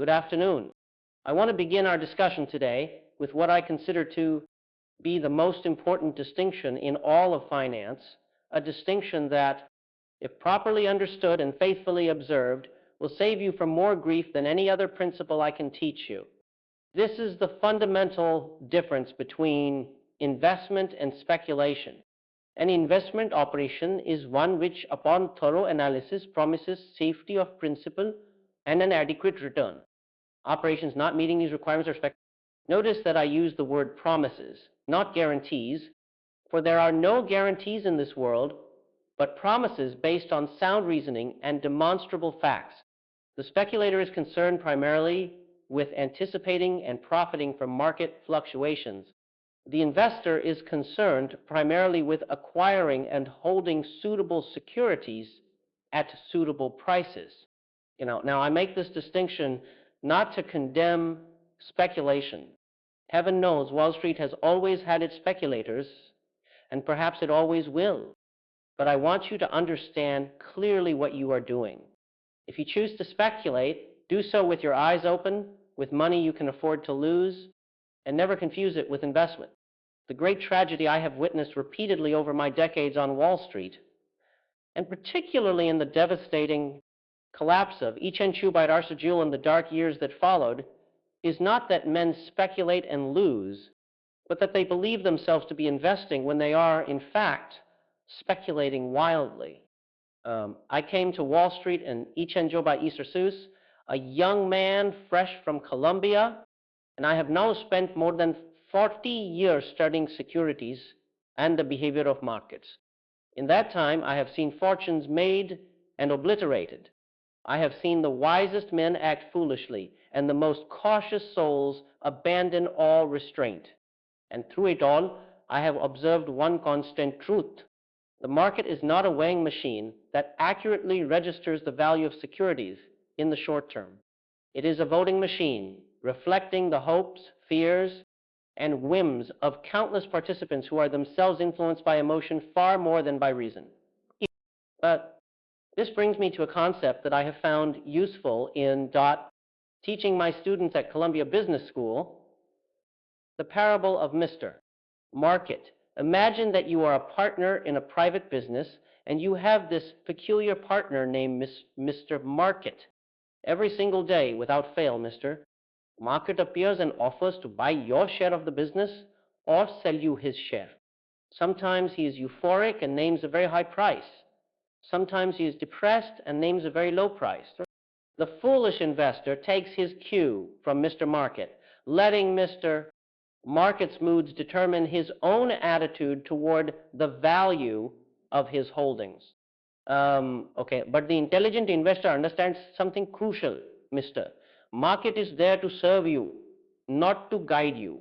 Good afternoon. I want to begin our discussion today with what I consider to be the most important distinction in all of finance, a distinction that, if properly understood and faithfully observed, will save you from more grief than any other principle I can teach you. This is the fundamental difference between investment and speculation. An investment operation is one which, upon thorough analysis, promises safety of principal and an adequate return. Operations not meeting these requirements are speculation. Notice that I use the word promises, not guarantees, for there are no guarantees in this world, but promises based on sound reasoning and demonstrable facts. The speculator is concerned primarily with anticipating and profiting from market fluctuations. The investor is concerned primarily with acquiring and holding suitable securities at suitable prices. Now I make this distinction not to condemn speculation. Heaven knows Wall Street has always had its speculators, and perhaps it always will. But I want you to understand clearly what you are doing. If you choose to speculate, do so with your eyes open, with money you can afford to lose, and never confuse it with investment. The great tragedy I have witnessed repeatedly over my decades on Wall Street, and particularly in the devastating collapse of Yichen Chu by Arthur Jewell in the dark years that followed, is not that men speculate and lose, but that they believe themselves to be investing when they are, in fact, speculating wildly. I came to Wall Street in Yichen Chu by Easter Seuss, a young man fresh from Columbia, and I have now spent more than 40 years studying securities and the behavior of markets. In that time, I have seen fortunes made and obliterated. I have seen the wisest men act foolishly, and the most cautious souls abandon all restraint. And through it all, I have observed one constant truth. The market is not a weighing machine that accurately registers the value of securities in the short term. It is a voting machine reflecting the hopes, fears, and whims of countless participants who are themselves influenced by emotion far more than by reason. But this brings me to a concept that I have found useful in teaching my students at Columbia Business School, the parable of Mr. Market. Imagine that you are a partner in a private business and you have this peculiar partner named Mr. Market. Every single day, without fail, Mr. Market appears and offers to buy your share of the business or sell you his share. Sometimes he is euphoric and names a very high price. Sometimes he is depressed and names a very low price. The foolish investor takes his cue from Mr. Market, letting Mr. Market's moods determine his own attitude toward the value of his holdings. But the intelligent investor understands something crucial, Mr. Market is there to serve you, not to guide you.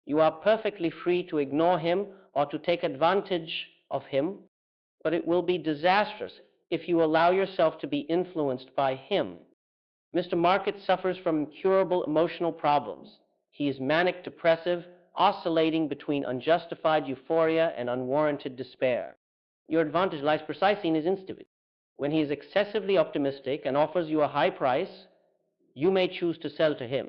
You are perfectly free to ignore him or to take advantage of him, but it will be disastrous if you allow yourself to be influenced by him. Mr. Market suffers from incurable emotional problems. He is manic depressive, oscillating between unjustified euphoria and unwarranted despair. Your advantage lies precisely in his instinct. When he is excessively optimistic and offers you a high price, you may choose to sell to him.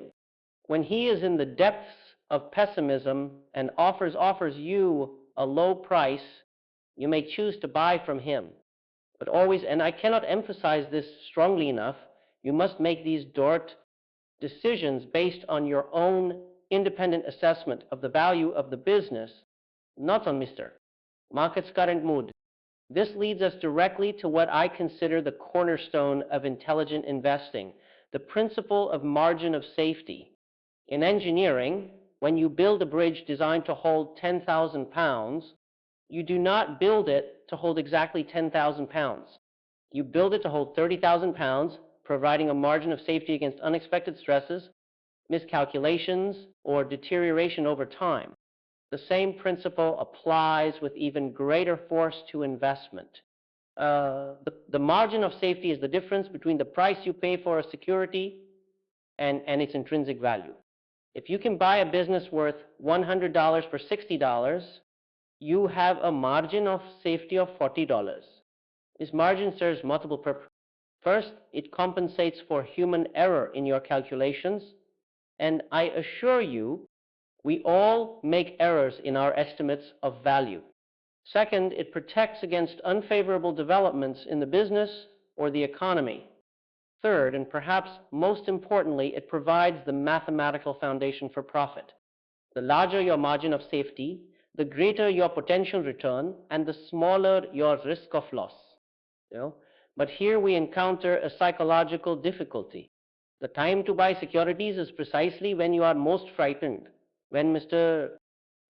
When he is in the depths of pessimism and offers you a low price, you may choose to buy from him. But always, and I cannot emphasize this strongly enough, you must make these decisions based on your own independent assessment of the value of the business, not on Mr. Market's current mood. This leads us directly to what I consider the cornerstone of intelligent investing, the principle of margin of safety. In engineering, when you build a bridge designed to hold 10,000 pounds, you do not build it to hold exactly 10,000 pounds. You build it to hold 30,000 pounds, providing a margin of safety against unexpected stresses, miscalculations, or deterioration over time. The same principle applies with even greater force to investment. The margin of safety is the difference between the price you pay for a security and its intrinsic value. If you can buy a business worth $100 for $60, you have a margin of safety of $40. This margin serves multiple purposes. First, it compensates for human error in your calculations, and I assure you, we all make errors in our estimates of value. Second, it protects against unfavorable developments in the business or the economy. Third, and perhaps most importantly, it provides the mathematical foundation for profit. The larger your margin of safety, the greater your potential return, and the smaller your risk of loss. But here we encounter a psychological difficulty. The time to buy securities is precisely when you are most frightened, when Mr.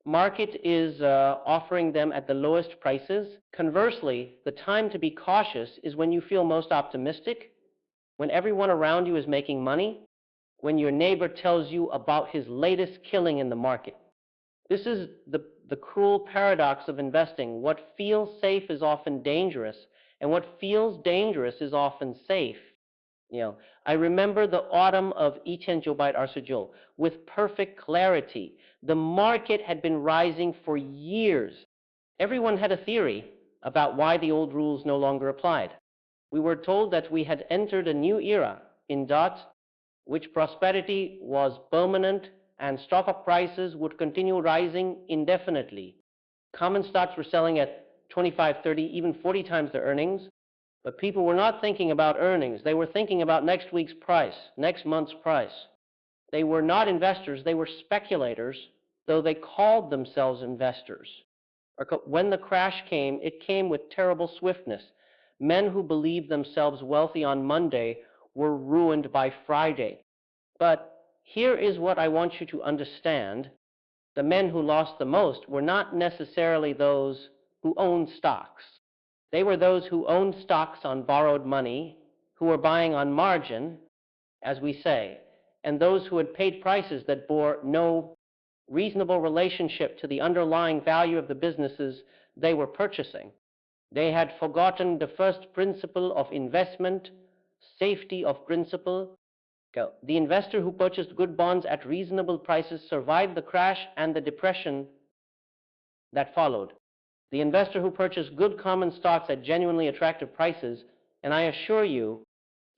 Market is offering them at the lowest prices. Conversely, the time to be cautious is when you feel most optimistic, when everyone around you is making money, when your neighbor tells you about his latest killing in the market. This is the cruel paradox of investing. What feels safe is often dangerous, and what feels dangerous is often safe. I remember the autumn of Etienne Joubert Arcejeul with perfect clarity. The market had been rising for years. Everyone had a theory about why the old rules no longer applied. We were told that we had entered a new era in which prosperity was permanent and stock prices would continue rising indefinitely. Common stocks were selling at 25, 30, even 40 times their earnings. But people were not thinking about earnings. They were thinking about next week's price, next month's price. They were not investors. They were speculators, though they called themselves investors. When the crash came, it came with terrible swiftness. Men who believed themselves wealthy on Monday were ruined by Friday. But here is what I want you to understand. The men who lost the most were not necessarily those who owned stocks. They were those who owned stocks on borrowed money, who were buying on margin, as we say, and those who had paid prices that bore no reasonable relationship to the underlying value of the businesses they were purchasing. They had forgotten the first principle of investment, safety of principle. The investor who purchased good bonds at reasonable prices survived the crash and the depression that followed. The investor who purchased good common stocks at genuinely attractive prices, and I assure you,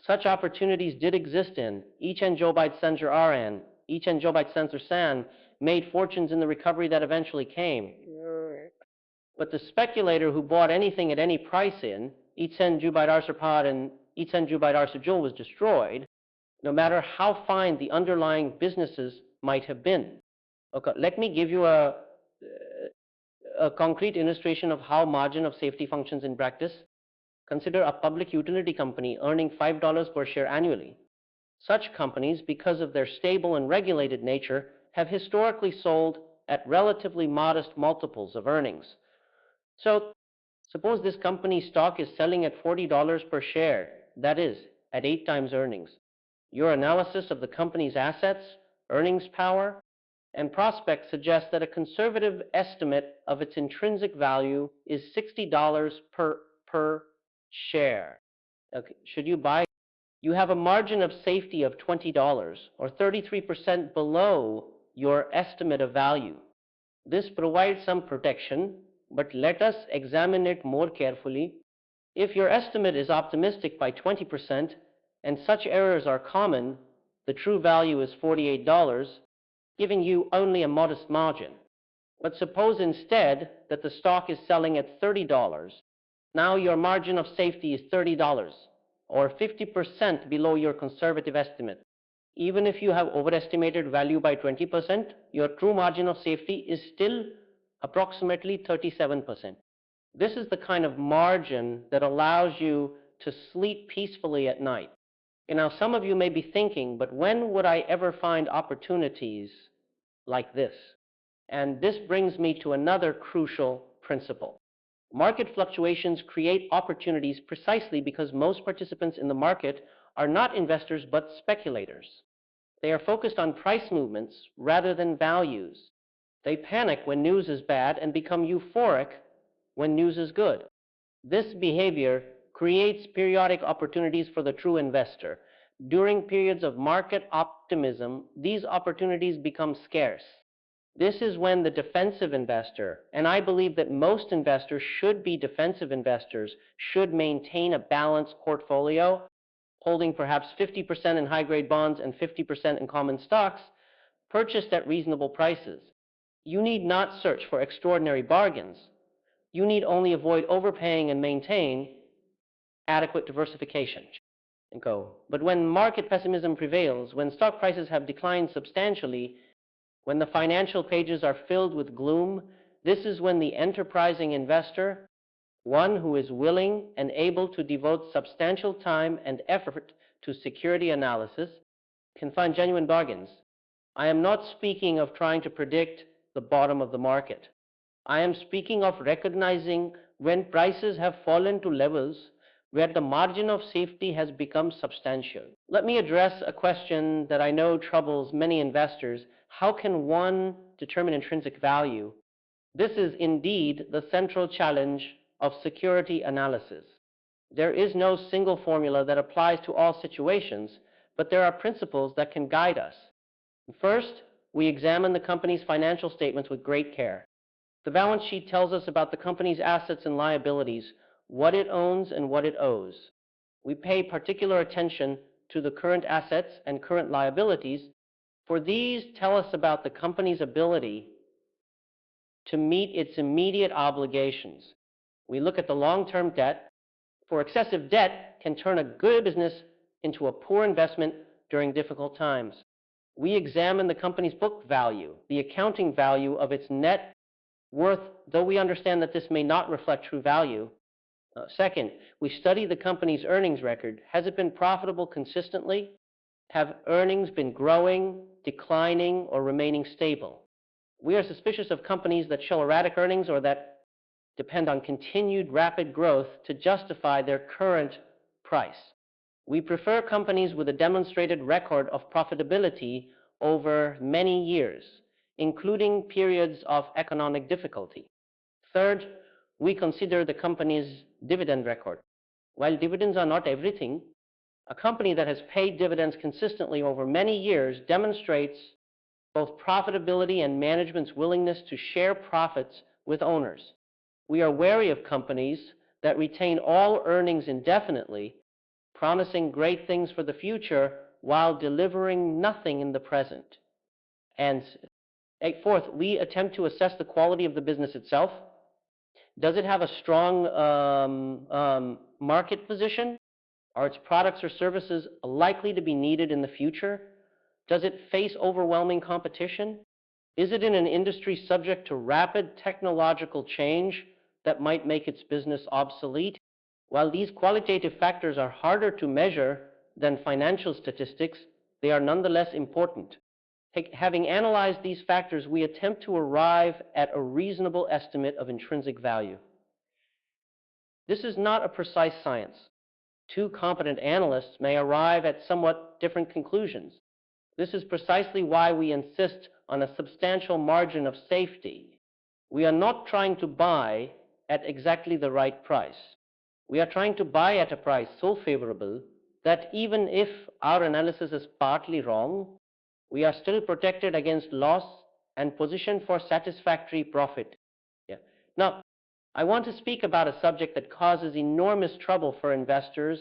such opportunities did exist in Etienne Joubert Sanger RN, Etienne Joubert Sanger San made fortunes in the recovery that eventually came. But the speculator who bought anything at any price in Etienne Joubert Arcepad and Etienne Joubert Arcejeul was destroyed, no matter how fine the underlying businesses might have been. Okay, let me give you a concrete illustration of how margin of safety functions in practice. Consider a public utility company earning $5 per share annually. Such companies, because of their stable and regulated nature, have historically sold at relatively modest multiples of earnings. So, suppose this company's stock is selling at $40 per share, that is, at 8 times earnings. Your analysis of the company's assets, earnings power, and prospects suggests that a conservative estimate of its intrinsic value is $60 per share. Okay. Should you buy? You have a margin of safety of $20, or 33% below your estimate of value. This provides some protection, but let us examine it more carefully. If your estimate is optimistic by 20%, and such errors are common, the true value is $48, giving you only a modest margin. But suppose instead that the stock is selling at $30. Now your margin of safety is $30, or 50% below your conservative estimate. Even if you have overestimated value by 20%, your true margin of safety is still approximately 37%. This is the kind of margin that allows you to sleep peacefully at night. And now some of you may be thinking, but when would I ever find opportunities like this? And this brings me to another crucial principle. Market fluctuations create opportunities precisely because most participants in the market are not investors but speculators. They are focused on price movements rather than values. They panic when news is bad and become euphoric when news is good. This behavior creates periodic opportunities for the true investor. During periods of market optimism, these opportunities become scarce. This is when the defensive investor, and I believe that most investors should be defensive investors, should maintain a balanced portfolio holding perhaps 50% in high-grade bonds and 50% in common stocks, purchased at reasonable prices. You need not search for extraordinary bargains. You need only avoid overpaying and maintain adequate diversification. And go. But when market pessimism prevails, when stock prices have declined substantially, when the financial pages are filled with gloom, this is when the enterprising investor, one who is willing and able to devote substantial time and effort to security analysis, can find genuine bargains. I am not speaking of trying to predict the bottom of the market. I am speaking of recognizing when prices have fallen to levels where the margin of safety has become substantial. Let me address a question that I know troubles many investors. How can one determine intrinsic value? This is indeed the central challenge of security analysis. There is no single formula that applies to all situations, but there are principles that can guide us. First, we examine the company's financial statements with great care. The balance sheet tells us about the company's assets and liabilities, what it owns and what it owes. We pay particular attention to the current assets and current liabilities, for these tell us about the company's ability to meet its immediate obligations. We look at the long-term debt, for excessive debt can turn a good business into a poor investment during difficult times. We examine the company's book value, the accounting value of its net worth, though we understand that this may not reflect true value. Second, we study the company's earnings record. Has it been profitable consistently? Have earnings been growing, declining, or remaining stable? We are suspicious of companies that show erratic earnings or that depend on continued rapid growth to justify their current price. We prefer companies with a demonstrated record of profitability over many years, including periods of economic difficulty. Third, we consider the company's dividend record. While dividends are not everything, a company that has paid dividends consistently over many years demonstrates both profitability and management's willingness to share profits with owners. We are wary of companies that retain all earnings indefinitely, promising great things for the future while delivering nothing in the present. And fourth, we attempt to assess the quality of the business itself. Does it have a strong market position? Are its products or services likely to be needed in the future? Does it face overwhelming competition? Is it in an industry subject to rapid technological change that might make its business obsolete? While these qualitative factors are harder to measure than financial statistics, they are nonetheless important. Having analyzed these factors, we attempt to arrive at a reasonable estimate of intrinsic value. This is not a precise science. Two competent analysts may arrive at somewhat different conclusions. This is precisely why we insist on a substantial margin of safety. We are not trying to buy at exactly the right price. We are trying to buy at a price so favorable that even if our analysis is partly wrong, we are still protected against loss and positioned for satisfactory profit. Now, I want to speak about a subject that causes enormous trouble for investors,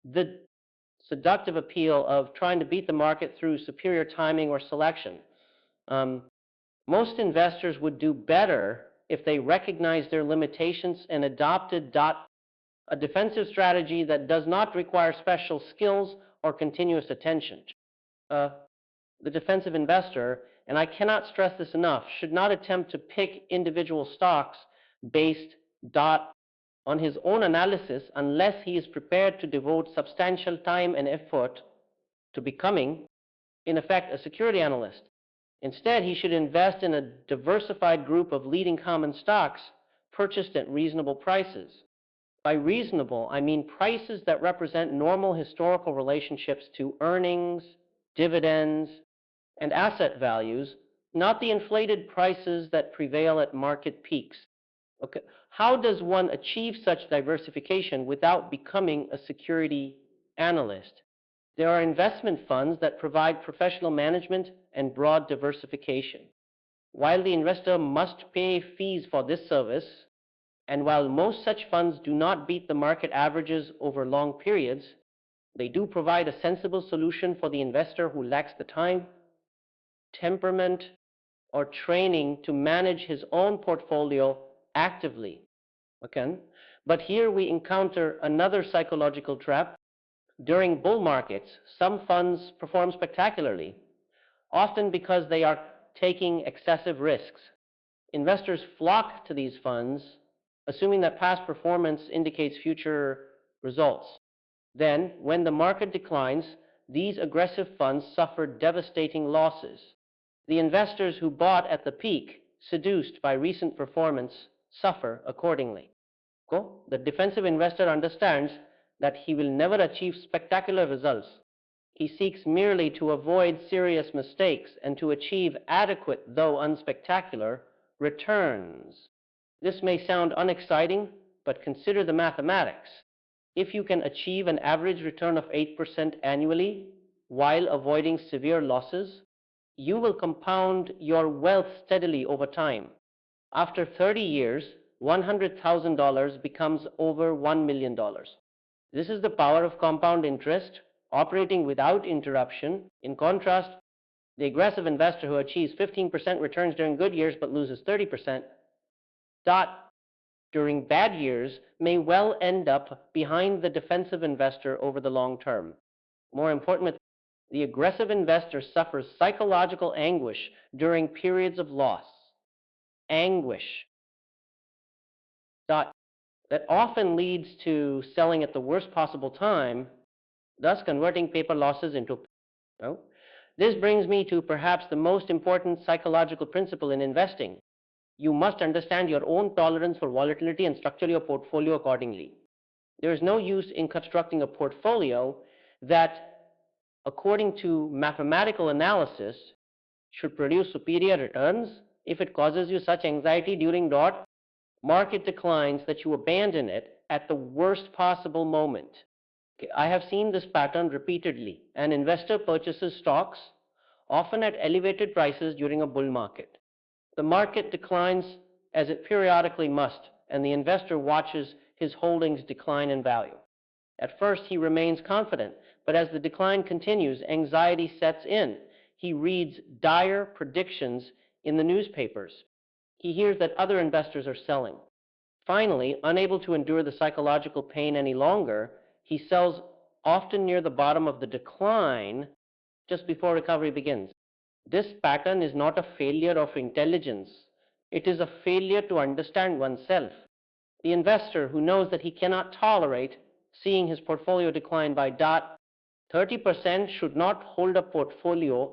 the seductive appeal of trying to beat the market through superior timing or selection. Most investors would do better if they recognized their limitations and adopted a defensive strategy that does not require special skills or continuous attention. The defensive investor, and I cannot stress this enough, should not attempt to pick individual stocks based on his own analysis unless he is prepared to devote substantial time and effort to becoming, in effect, a security analyst. Instead, he should invest in a diversified group of leading common stocks purchased at reasonable prices. By reasonable, I mean prices that represent normal historical relationships to earnings, dividends, and asset values, not the inflated prices that prevail at market peaks. Okay. How does one achieve such diversification without becoming a security analyst? There are investment funds that provide professional management and broad diversification. While the investor must pay fees for this service, and while most such funds do not beat the market averages over long periods, They do provide a sensible solution for the investor who lacks the time, temperament, or training to manage his own portfolio actively. Okay? But here we encounter another psychological trap. During bull markets, some funds perform spectacularly, often because they are taking excessive risks. Investors flock to these funds, assuming that past performance indicates future results. Then, when the market declines, these aggressive funds suffer devastating losses. The investors who bought at the peak, seduced by recent performance, suffer accordingly. Cool? The defensive investor understands that he will never achieve spectacular results. He seeks merely to avoid serious mistakes and to achieve adequate, though unspectacular, returns. This may sound unexciting, but consider the mathematics. If you can achieve an average return of 8% annually while avoiding severe losses, you will compound your wealth steadily over time. After 30 years, $100,000 becomes over $1 million. This is the power of compound interest operating without interruption. In contrast, the aggressive investor who achieves 15% returns during good years but loses 30% during bad years may well end up behind the defensive investor over the long term. More importantly, the aggressive investor suffers psychological anguish during periods of loss. Anguish that often leads to selling at the worst possible time, thus converting paper losses into. This brings me to perhaps the most important psychological principle in investing. You must understand your own tolerance for volatility and structure your portfolio accordingly. There is no use in constructing a portfolio that, according to mathematical analysis, should produce superior returns if it causes you such anxiety during market declines that you abandon it at the worst possible moment. I have seen this pattern repeatedly. An investor purchases stocks, often at elevated prices during a bull market. The market declines as it periodically must, and the investor watches his holdings decline in value. At first, he remains confident, but as the decline continues, anxiety sets in. He reads dire predictions in the newspapers. He hears that other investors are selling. Finally, unable to endure the psychological pain any longer, he sells often near the bottom of the decline just before recovery begins. This pattern is not a failure of intelligence. It is a failure to understand oneself. The investor who knows that he cannot tolerate seeing his portfolio decline by 30% should not hold a portfolio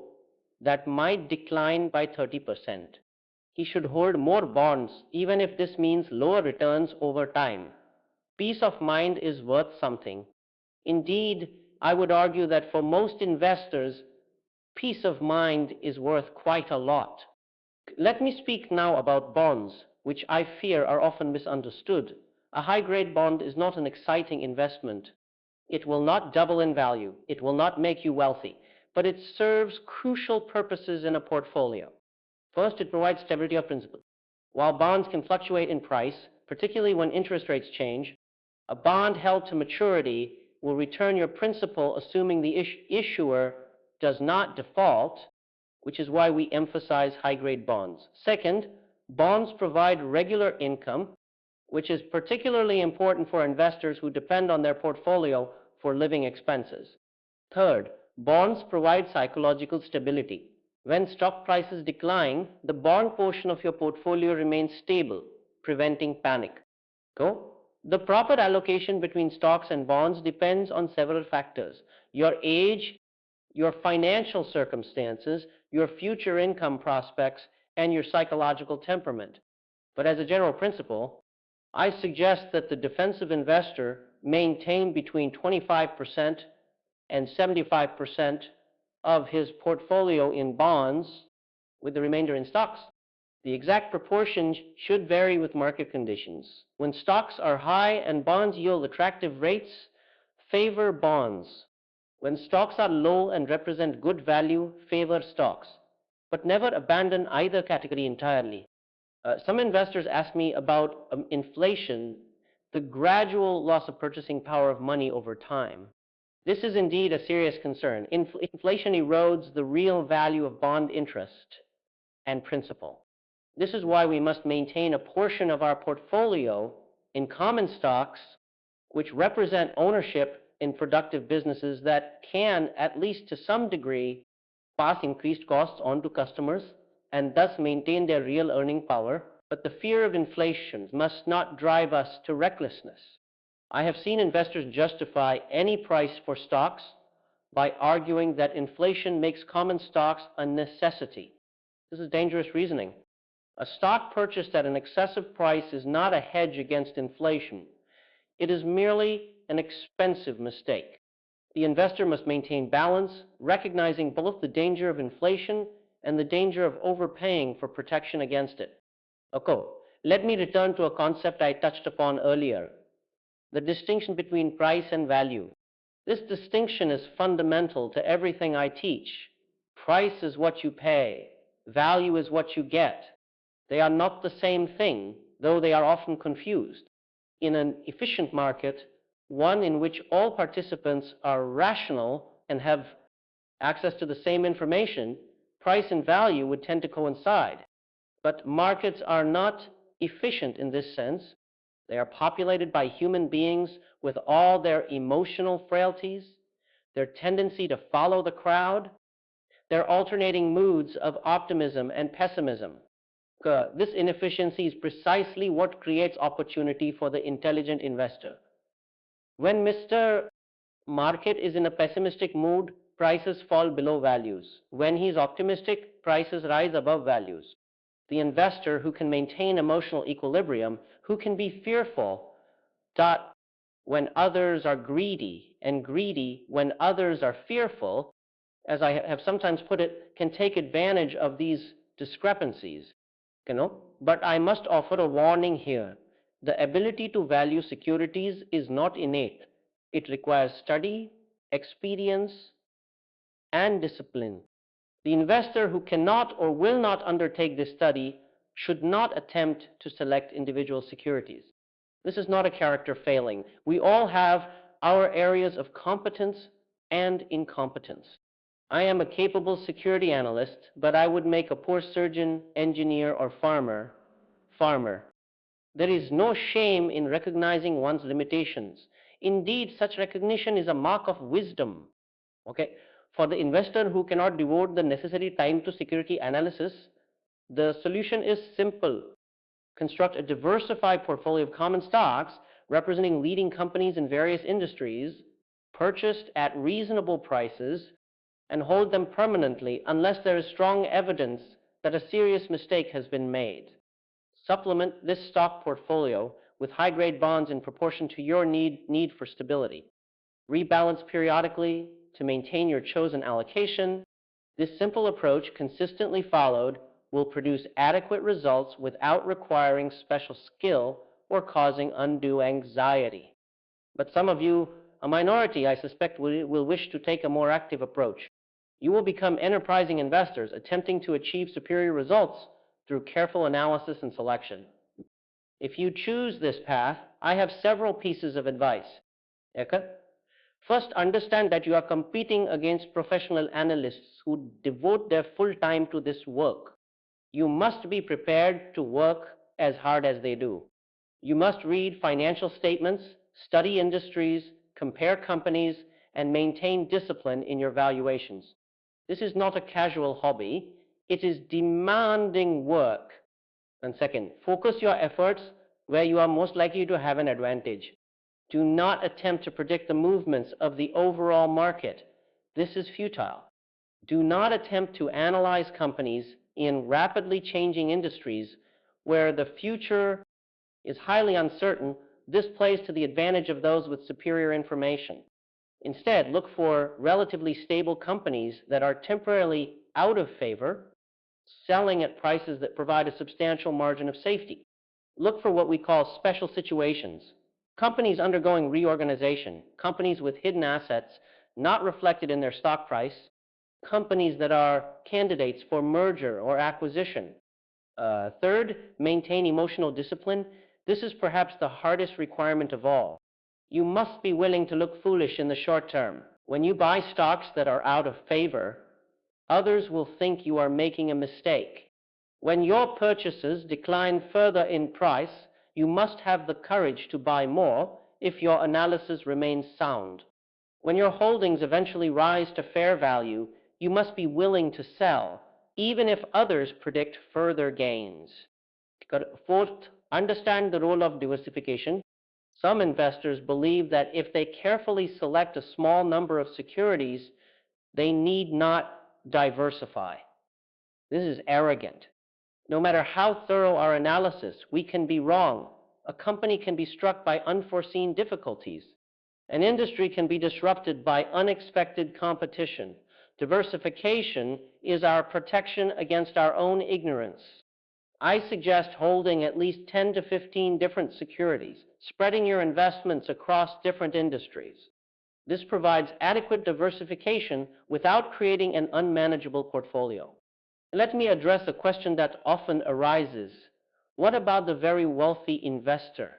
that might decline by 30%. He should hold more bonds, even if this means lower returns over time. Peace of mind is worth something. Indeed, I would argue that for most investors, peace of mind is worth quite a lot. Let me speak now about bonds, which I fear are often misunderstood. A high-grade bond is not an exciting investment. It will not double in value. It will not make you wealthy, but it serves crucial purposes in a portfolio. First, it provides stability of principal. While bonds can fluctuate in price, particularly when interest rates change, a bond held to maturity will return your principal assuming the issuer does not default, which is why we emphasize high-grade bonds. Second, bonds provide regular income, which is particularly important for investors who depend on their portfolio for living expenses. Third, bonds provide psychological stability. When stock prices decline, the bond portion of your portfolio remains stable, preventing panic. The proper allocation between stocks and bonds depends on several factors: your age, your financial circumstances, your future income prospects, and your psychological temperament. But as a general principle, I suggest that the defensive investor maintain between 25% and 75% of his portfolio in bonds, with the remainder in stocks. The exact proportion should vary with market conditions. When stocks are high and bonds yield attractive rates, favor bonds. When stocks are low and represent good value, favor stocks. But never abandon either category entirely. Some investors ask me about inflation, the gradual loss of purchasing power of money over time. This is indeed a serious concern. Inflation erodes the real value of bond interest and principal. This is why we must maintain a portion of our portfolio in common stocks which represent ownership in productive businesses that can, at least to some degree, pass increased costs on to customers and thus maintain their real earning power. But the fear of inflation must not drive us to recklessness. I have seen investors justify any price for stocks by arguing that inflation makes common stocks a necessity. This is dangerous reasoning. A stock purchased at an excessive price is not a hedge against inflation. It is merely an expensive mistake. The investor must maintain balance, recognizing both the danger of inflation and the danger of overpaying for protection against it. Okay, let me return to a concept I touched upon earlier, the distinction between price and value. This distinction is fundamental to everything I teach. Price is what you pay, value is what you get. They are not the same thing, though they are often confused. In an efficient market, one in which all participants are rational and have access to the same information, price and value would tend to coincide. But markets are not efficient in this sense. They are populated by human beings with all their emotional frailties, their tendency to follow the crowd, their alternating moods of optimism and pessimism. This inefficiency is precisely what creates opportunity for the intelligent investor. When Mr. Market is in a pessimistic mood, prices fall below values. When he is optimistic, prices rise above values. The investor who can maintain emotional equilibrium, who can be fearful when others are greedy, and greedy when others are fearful, as I have sometimes put it, can take advantage of these discrepancies. But I must offer a warning here. The ability to value securities is not innate. It requires study, experience, and discipline. The investor who cannot or will not undertake this study should not attempt to select individual securities. This is not a character failing. We all have our areas of competence and incompetence. I am a capable security analyst, but I would make a poor surgeon, engineer, or farmer. There is no shame in recognizing one's limitations. Indeed, such recognition is a mark of wisdom. Okay? For the investor who cannot devote the necessary time to security analysis, the solution is simple. Construct a diversified portfolio of common stocks representing leading companies in various industries, purchased at reasonable prices, and hold them permanently unless there is strong evidence that a serious mistake has been made. Supplement this stock portfolio with high-grade bonds in proportion to your need for stability. Rebalance periodically to maintain your chosen allocation. This simple approach, consistently followed, will produce adequate results without requiring special skill or causing undue anxiety. But some of you, a minority, I suspect, will wish to take a more active approach. You will become enterprising investors attempting to achieve superior results through careful analysis and selection. If you choose this path, I have several pieces of advice. First, understand that you are competing against professional analysts who devote their full time to this work. You must be prepared to work as hard as they do. You must read financial statements, study industries, compare companies, and maintain discipline in your valuations. This is not a casual hobby. It is demanding work. And second, focus your efforts where you are most likely to have an advantage. Do not attempt to predict the movements of the overall market. This is futile. Do not attempt to analyze companies in rapidly changing industries where the future is highly uncertain. This plays to the advantage of those with superior information. Instead, look for relatively stable companies that are temporarily out of favor, selling at prices that provide a substantial margin of safety. Look for what we call special situations. Companies undergoing reorganization, companies with hidden assets not reflected in their stock price, companies that are candidates for merger or acquisition. Third, maintain emotional discipline. This is perhaps the hardest requirement of all. You must be willing to look foolish in the short term. When you buy stocks that are out of favor, others will think you are making a mistake. When your purchases decline further in price, you must have the courage to buy more if your analysis remains sound. When your holdings eventually rise to fair value, you must be willing to sell, even if others predict further gains. Fourth, understand the role of diversification. Some investors believe that if they carefully select a small number of securities, they need not diversify. This is arrogant. No matter how thorough our analysis, we can be wrong. A company can be struck by unforeseen difficulties. An industry can be disrupted by unexpected competition. Diversification is our protection against our own ignorance. I suggest holding at least 10 to 15 different securities, spreading your investments across different industries. This provides adequate diversification without creating an unmanageable portfolio. Let me address a question that often arises. What about the very wealthy investor?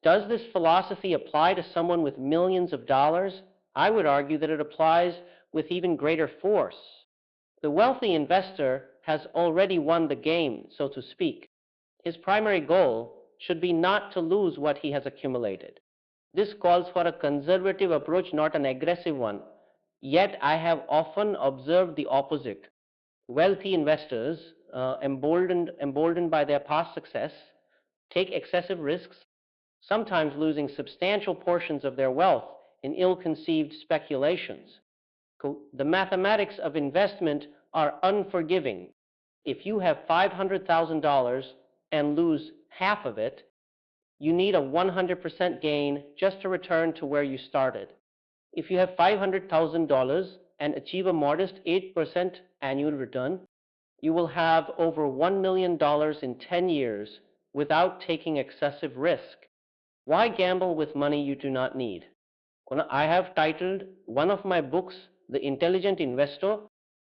Does this philosophy apply to someone with millions of dollars? I would argue that it applies with even greater force. The wealthy investor has already won the game, so to speak. His primary goal should be not to lose what he has accumulated. This calls for a conservative approach, not an aggressive one. Yet I have often observed the opposite. Wealthy investors, emboldened by their past success, take excessive risks, sometimes losing substantial portions of their wealth in ill-conceived speculations. The mathematics of investment are unforgiving. If you have $500,000 and lose half of it, you need a 100% gain just to return to where you started. If you have $500,000 and achieve a modest 8% annual return, you will have over $1 million in 10 years without taking excessive risk. Why gamble with money you do not need? I have titled one of my books, The Intelligent Investor,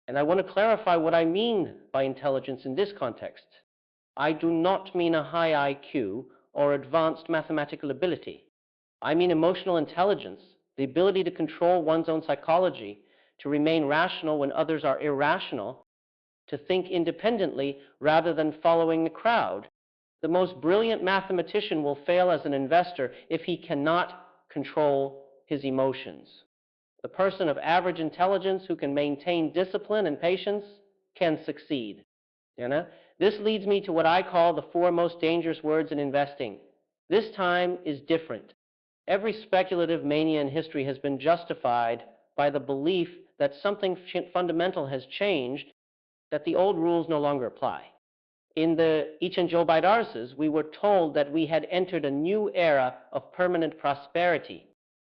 and I want to clarify what I mean by intelligence in this context. I do not mean a high IQ or advanced mathematical ability. I mean emotional intelligence, the ability to control one's own psychology, to remain rational when others are irrational, to think independently rather than following the crowd. The most brilliant mathematician will fail as an investor if he cannot control his emotions. The person of average intelligence who can maintain discipline and patience can succeed. This leads me to what I call the four most dangerous words in investing. This time is different. Every speculative mania in history has been justified by the belief that something fundamental has changed, that the old rules no longer apply. In the Ich Joe Baidarses, we were told that we had entered a new era of permanent prosperity.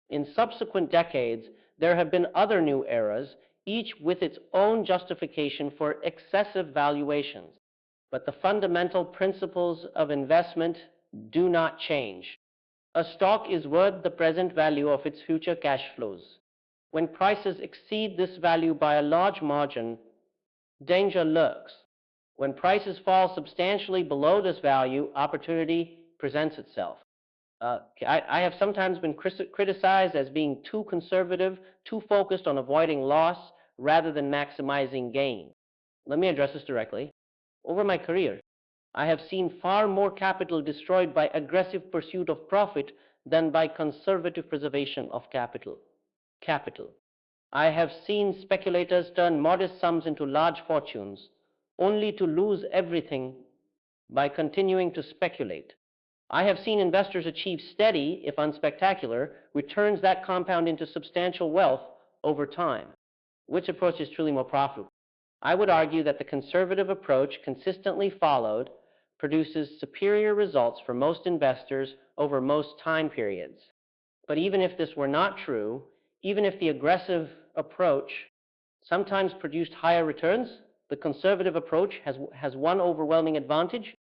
In subsequent decades, there have been other new eras, each with its own justification for excessive valuations. But the fundamental principles of investment do not change. A stock is worth the present value of its future cash flows. When prices exceed this value by a large margin, danger lurks. When prices fall substantially below this value, opportunity presents itself. I have sometimes been criticized as being too conservative, too focused on avoiding loss rather than maximizing gain. Let me address this directly. Over my career, I have seen far more capital destroyed by aggressive pursuit of profit than by conservative preservation of capital. I have seen speculators turn modest sums into large fortunes, only to lose everything by continuing to speculate. I have seen investors achieve steady, if unspectacular, returns that compound into substantial wealth over time. Which approach is truly more profitable? I would argue that the conservative approach, consistently followed, produces superior results for most investors over most time periods. But even if this were not true, even if the aggressive approach sometimes produced higher returns, the conservative approach has one overwhelming advantage.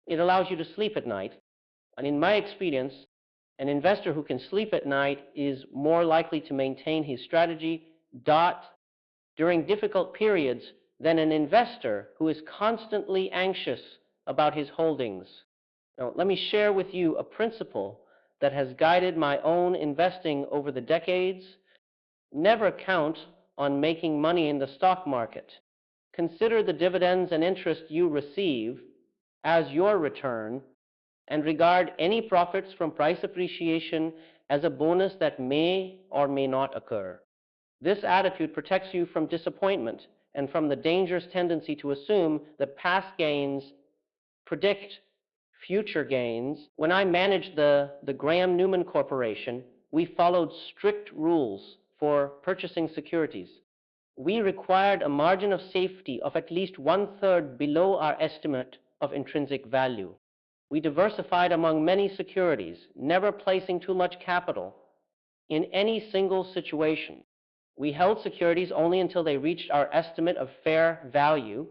It allows you to sleep at night. And in my experience, an investor who can sleep at night is more likely to maintain his strategy during difficult periods than an investor who is constantly anxious about his holdings. Now, let me share with you a principle that has guided my own investing over the decades. Never count on making money in the stock market. Consider the dividends and interest you receive as your return and regard any profits from price appreciation as a bonus that may or may not occur. This attitude protects you from disappointment and from the dangerous tendency to assume that past gains predict future gains. When I managed the Graham Newman Corporation, we followed strict rules for purchasing securities. We required a margin of safety of at least 1/3 below our estimate of intrinsic value. We diversified among many securities, never placing too much capital in any single situation. We held securities only until they reached our estimate of fair value,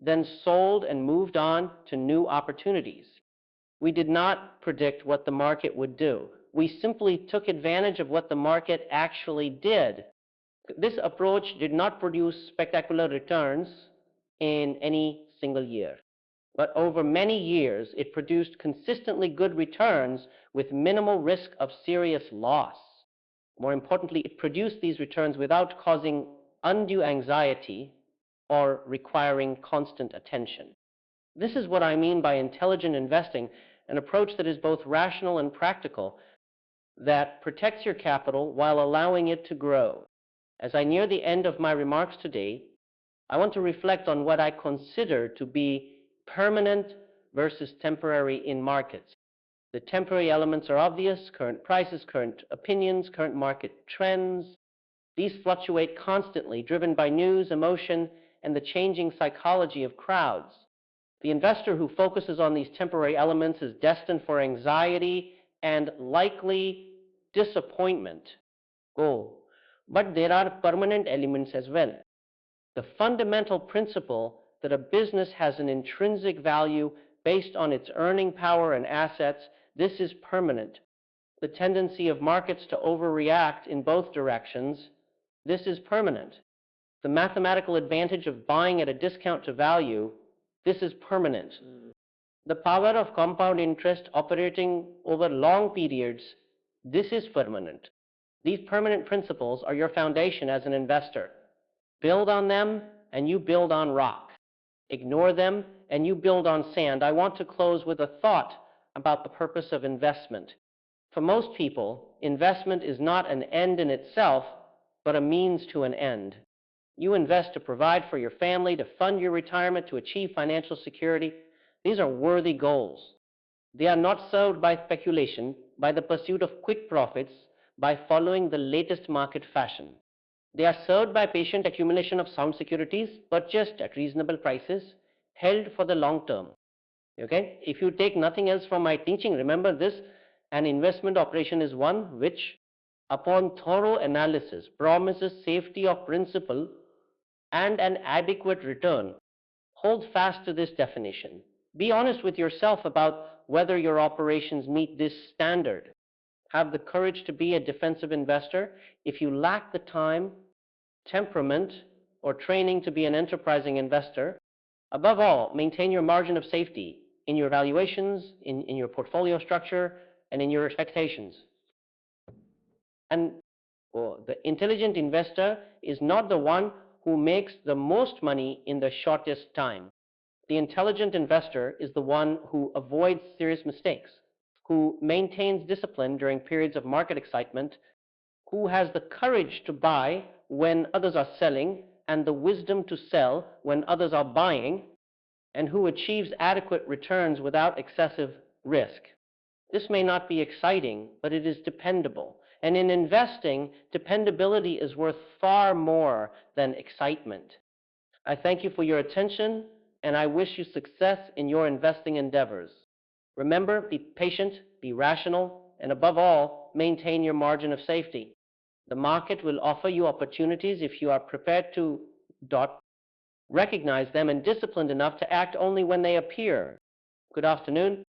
then sold and moved on to new opportunities. We did not predict what the market would do. We simply took advantage of what the market actually did. This approach did not produce spectacular returns in any single year, but over many years it produced consistently good returns with minimal risk of serious loss. More importantly, it produced these returns without causing undue anxiety or requiring constant attention. This is what I mean by intelligent investing, an approach that is both rational and practical, that protects your capital while allowing it to grow. As I near the end of my remarks today, I want to reflect on what I consider to be permanent versus temporary in markets. The temporary elements are obvious: current prices, current opinions, current market trends. These fluctuate constantly, driven by news, emotion, and the changing psychology of crowds. The investor who focuses on these temporary elements is destined for anxiety and likely disappointment. But there are permanent elements as well. The fundamental principle that a business has an intrinsic value based on its earning power and assets, this is permanent. The tendency of markets to overreact in both directions, this is permanent. The mathematical advantage of buying at a discount to value, this is permanent. The power of compound interest operating over long periods, this is permanent. These permanent principles are your foundation as an investor. Build on them and you build on rock. Ignore them and you build on sand. I want to close with a thought about the purpose of investment. For most people, investment is not an end in itself, but a means to an end. You invest to provide for your family, to fund your retirement, to achieve financial security. These are worthy goals. They are not served by speculation, by the pursuit of quick profits, by following the latest market fashion. They are served by patient accumulation of sound securities, purchased at reasonable prices, held for the long term. Okay? If you take nothing else from my teaching, remember this: an investment operation is one which, upon thorough analysis, promises safety of principal and an adequate return. Hold fast to this definition. Be honest with yourself about whether your operations meet this standard. Have the courage to be a defensive investor. If you lack the time, temperament, or training to be an enterprising investor, above all, maintain your margin of safety in your valuations, in your portfolio structure, and in your expectations. And the intelligent investor is not the one who makes the most money in the shortest time. The intelligent investor is the one who avoids serious mistakes, who maintains discipline during periods of market excitement, who has the courage to buy when others are selling and the wisdom to sell when others are buying, and who achieves adequate returns without excessive risk. This may not be exciting, but it is dependable. And in investing, dependability is worth far more than excitement. I thank you for your attention, and I wish you success in your investing endeavors. Remember, be patient, be rational, and above all, maintain your margin of safety. The market will offer you opportunities if you are prepared to recognize them and disciplined enough to act only when they appear. Good afternoon.